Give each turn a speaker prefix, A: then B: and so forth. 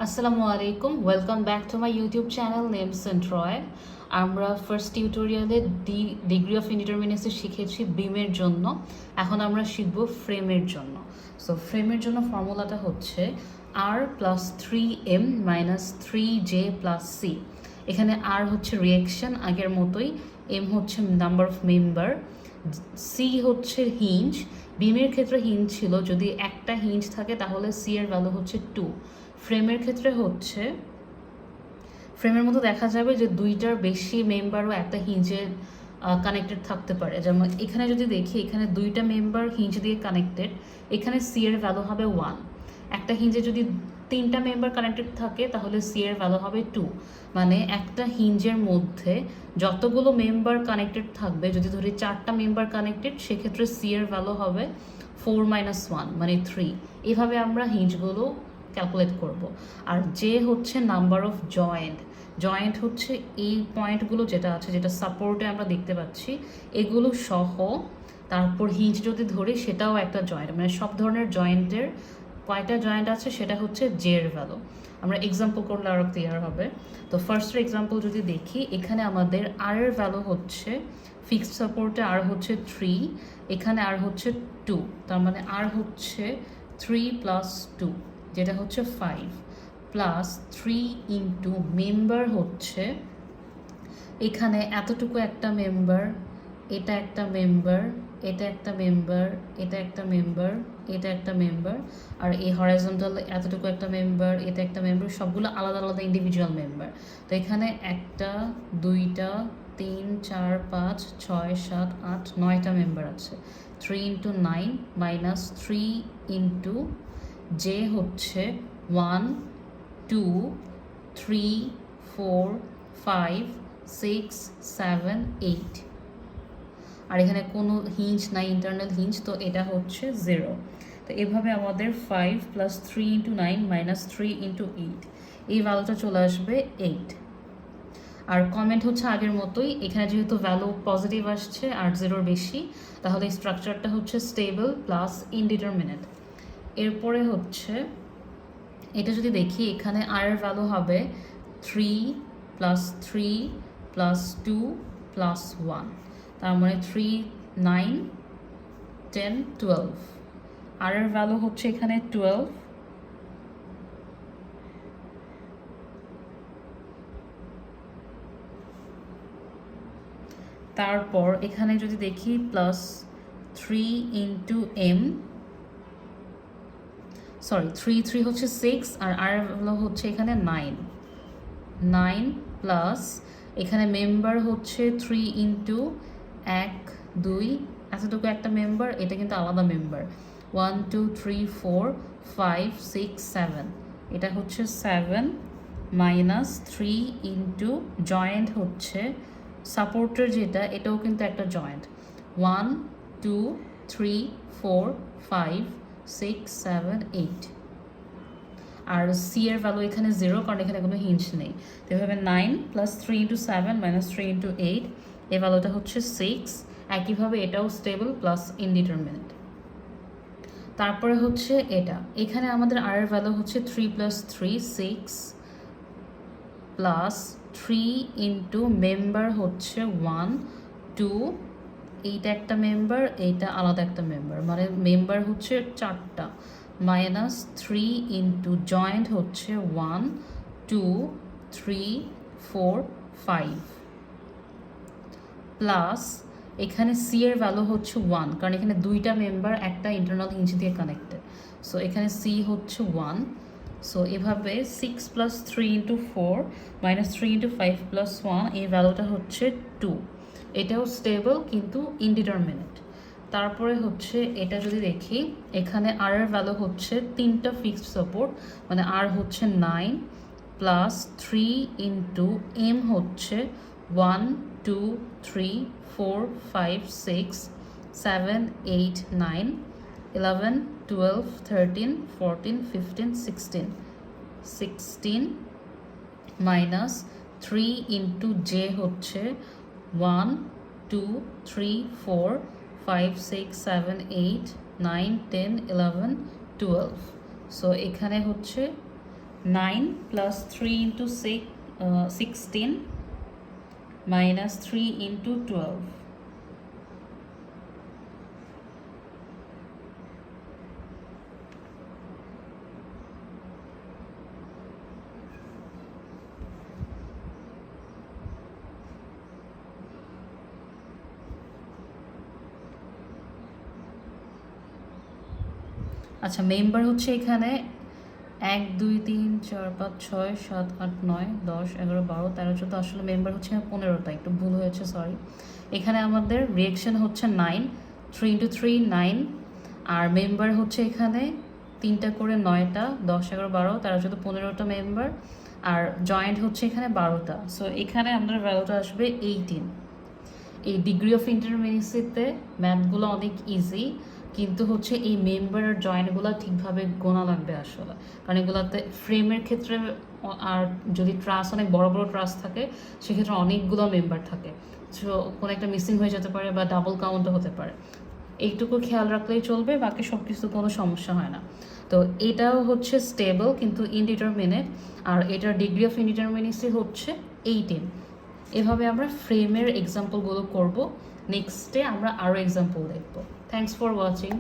A: আসসালামু আলাইকুম, welcome back to my YouTube channel names and Troy. আমরা ফার্স্ট টিউটোরিয়ালে ডিগ্রি অফ ইনডিটারমিনেসি শিখেছি বিমের জন্য। এখন আমরা শিখব ফ্রেমের জন্য। সো ফ্রেমের জন্য ফর্মুলাটা হচ্ছে R plus 3m minus 3j plus C. এখানে আর হচ্ছে রিয়েকশন আগের মতোই, এম হচ্ছে নাম্বার অফ মেম্বার, সি হচ্ছে হিঞ্জ। বিমের ক্ষেত্রে হিঞ্জ ছিল, যদি একটা হিঞ্জ থাকে তাহলে সি এর ভ্যালু হচ্ছে 2। ফ্রেমের ক্ষেত্রে হচ্ছে ফ্রেমের মতো দেখা যাবে যে দুইটার বেশি মেম্বারও একটা হিঞ্জে কানেক্টেড থাকতে পারে। যেমন এখানে যদি দেখি, এখানে দুইটা মেম্বার হিঞ্জ দিয়ে কানেক্টেড, এখানে সি এর ভ্যালু হবে 1। একটা হিঞ্জে যদি তিনটা মেম্বার কানেক্টেড থাকে তাহলে সি এর ভ্যালু হবে 2। মানে একটা হিঞ্জের মধ্যে যতগুলো মেম্বার কানেক্টেড থাকবে, যদি ধরি 4টা মেম্বার কানেক্টেড, সেক্ষেত্রে সি এর ভ্যালু হবে 4 - 1 মানে 3। এভাবে আমরা হিঞ্জগুলো ক্যালকুলেট করব। আর যে হচ্ছে নাম্বার অফ জয়েন্ট, জয়েন্ট হচ্ছে এই পয়েন্টগুলো যেটা আছে, যেটা সাপোর্টে আমরা দেখতে পাচ্ছি, এগুলো সহ তারপর হিঞ্জ যদি ধরি সেটাও একটা জয়েন্ট, মানে সব ধরনের জয়েন্টের কয়টা জয়েন্ট আছে সেটা হচ্ছে জে এর ভ্যালু। আমরা এক্সাম্পল করলে আরও ক্লিয়ার হবে। তো ফার্স্ট এক্সাম্পল যদি দেখি, এখানে আমাদের আর এর ভ্যালু হচ্ছে ফিক্সড সাপোর্টে আর হচ্ছে 3, এখানে আর হচ্ছে 2, তার মানে আর হচ্ছে 3 + 2 যেটা হচ্ছে 5 প্লাস 3 ইন্টু মেম্বার হচ্ছে এখানে এতটুকু একটা মেম্বার, এটা একটা মেম্বার, এটা একটা মেম্বার, এটা একটা মেম্বার, এটা একটা মেম্বার, আর এই হরাইজন্টাল এতটুকু একটা মেম্বার, এটা একটা মেম্বার, সবগুলো আলাদা আলাদা ইন্ডিভিজুয়াল মেম্বার। তো এখানে একটা, দুইটা, 3, 4, 5, 6, 7, 8, 9টা মেম্বার আছে। 3 ইন্টু 9 মাইনাস 3 ইন্টু জে হচ্ছে 1, 2, 3, 4, 5, 6, 7, 8। আর এখানে কোনো হিঞ্জ নাই, ইন্টারনাল হিঞ্জ, তো এটা হচ্ছে 0। তো এভাবে আমাদের 5 + 3 ইন্টু 9 মাইনাস 3 ইন্টু 8, এই ভ্যালুটা চলে আসবে 8। আর কমেন্ট হচ্ছে আগের মতোই, এখানে যেহেতু ভ্যালু পজিটিভ আসছে আর 0-র বেশি, তাহলে এই স্ট্রাকচারটা হচ্ছে স্টেবল প্লাস ইনডিটারমিনেট। এরপরে হচ্ছে এটা যদি দেখি, এখানে আর এর ভ্যালু হবে 3 + 3 + 2 + 1, তার মানে 3, 9, 10, 12। আর এর ভ্যালু হচ্ছে এখানে 12। তারপর এখানে যদি দেখি প্লাস 3 ইন্টু এম, সরি 3 হচ্ছে 6, আর এর ভ্যালু হচ্ছে এখানে 9 প্লাস এখানে মেম্বার হচ্ছে 3 ইন্টু 1, 2, এতটুকু একটা মেম্বার, এটা কিন্তু আলাদা মেম্বার, 1, 2, 3, 4, 5, 6, 7, এটা হচ্ছে 7 মাইনাস 3 ইন্টু জয়েন্ট হচ্ছে সাপোর্টের যেটা, এটাও কিন্তু একটা জয়েন্ট, 1, 2, 3, 4, 5, 6, 7, 8। আর সি এর ভ্যালু এখানে 0, কারণ এখানে কোনো হিঞ্জ নেই। তো এভাবে 9 + 3 ইন্টু 7 মাইনাস 3 ইন্টু 8, এই ভ্যালুটা হচ্ছে 6। একইভাবে এটাও স্টেবল প্লাস ইনডিটারমিনেট। তারপরে হচ্ছে এটা, এখানে আমাদের আর এর ভ্যালু হচ্ছে 3 + 3, 6 প্লাস 3 ইন্টু মেম্বার হচ্ছে 1, 2, এইটা একটা মেম্বার, এইটা আলাদা একটা মেম্বার, মানে মেম্বার হচ্ছে 4টা, মাইনাস 3 ইন্টু জয়েন্ট হচ্ছে 1, 2, 3, 4, 5 প্লাস এখানে সি এর ভ্যালু হচ্ছে 1, কারণ এখানে দুইটা মেম্বার একটা ইন্টারনাল হিঞ্জ দিয়ে কানেক্টেড, সো এখানে সি হচ্ছে 1। সো এভাবে 6 + 3 ইন্টু 4 মাইনাস 3 ইন্টু 5 + 1, এই ভ্যালুটা হচ্ছে 2। এটাও স্টেবল কিন্তু ইনডিটারমিনেট। তারপরে হচ্ছে এটা যদি দেখি, এখানে আর এর ভ্যালু হচ্ছে 3টা ফিক্সড সাপোর্ট, মানে আর হচ্ছে 9 প্লাস 3 ইন্টু এম হচ্ছে 1, 2, 3, 4, 5, 6, 7, 8, 9, 11, 12, 13, 14, 15, 16 মাইনাস 3 ইন্টু জে হচ্ছে 1, 2, 3, 4, 5, 6, 7, 8, 9, 10, 11, 12। সো এখানে হচ্ছে 9 plus 3 into 16 minus 3 into 12. আচ্ছা, মেম্বার হচ্ছে এখানে 1 2 3 4 5 6 7 8 9 10 11 12 13 14, আসলে মেম্বার হচ্ছে 15টা, একটু ভুল হয়েছে, সরি। এখানে আমাদের রিয়েকশন হচ্ছে 9, 3 into 3 9, আর মেম্বার হচ্ছে এখানে 3টা করে 9টা, 10 11 12 13 14 15টা মেম্বার, আর জয়েন্ট হচ্ছে এখানে 12টা। সো এখানে আমাদের ভ্যালুটা আসবে 18। এই ডিগ্রি অফ ইন্টারমিনিসিতে ম্যাথগুলো অনেক ইজি, কিন্তু হচ্ছে এই মেম্বার আর জয়েন্টগুলো ঠিকভাবে গোনা লাগবে আসলে, কারণ এগুলোতে ফ্রেমের ক্ষেত্রে আর যদি ট্রাস অনেক বড় বড় ট্রাস থাকে সেক্ষেত্রে অনেকগুলো মেম্বার থাকে, সো কোনো একটা মিসিং হয়ে যেতে পারে বা ডাবল কাউন্টও হতে পারে। এইটুকু খেয়াল রাখলেই চলবে, বাকি সব কিছু কোনো সমস্যা হয় না। তো এটাও হচ্ছে স্টেবল কিন্তু ইনডিটারমিনেট, আর এটার ডিগ্রি অফ ইনডিটারমিনেসি হচ্ছে 18। এভাবে আমরা ফ্রেমের এক্সাম্পলগুলো করব। নেক্সটে আমরা আরও এক্সাম্পল দেখব। Thanks for watching.